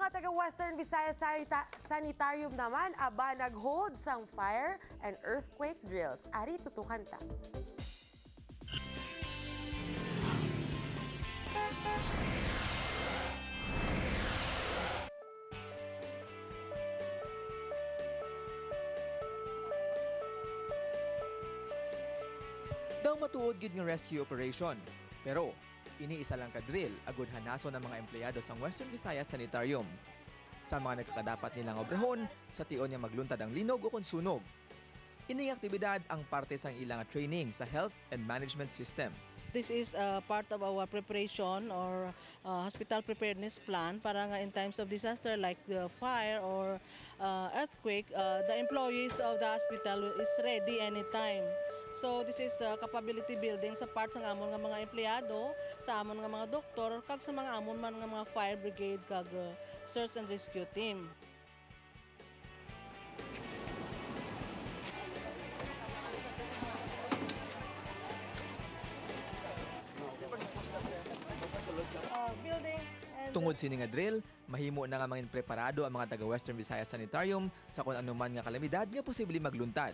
mga taga Western Visayas Sanitarium naman aba nag-hold sang fire and earthquake drills. Ari tutukan ta. Daw matuod gid nga rescue operation. Pero iniisa lang ka drill agud hanason ng mga empleyado sa Western Visayas Sanitarium. Sa mga nagkakadapat nilang obrahon, sa tion niya magluntad ang linog o konsunog. Ining aktibidad ang parte sang ilang training sa health and management system. This is part of our preparation or hospital preparedness plan para nga in times of disaster like fire or earthquake, the employees of the hospital is ready anytime. So this is capability building sa part sa amon nga mga empleyado, sa amon nga mga doktor, kag sa mga amon man nga mga fire brigade kag search and rescue team. Tungod sini nga drill, mahimo na nga mangin preparado ang mga taga Western Visayas Sanitarium sa kung anuman nga kalamidad nga posible magluntad.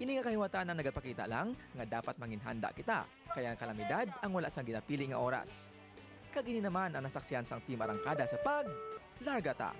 Ini nga kahiwatan na nagapakita lang nga dapat manginhanda kita, kaya ang kalamidad ang wala sang ginapili nga oras. Kagini naman ang nasaksiyan sang team arangkada sa pag largata.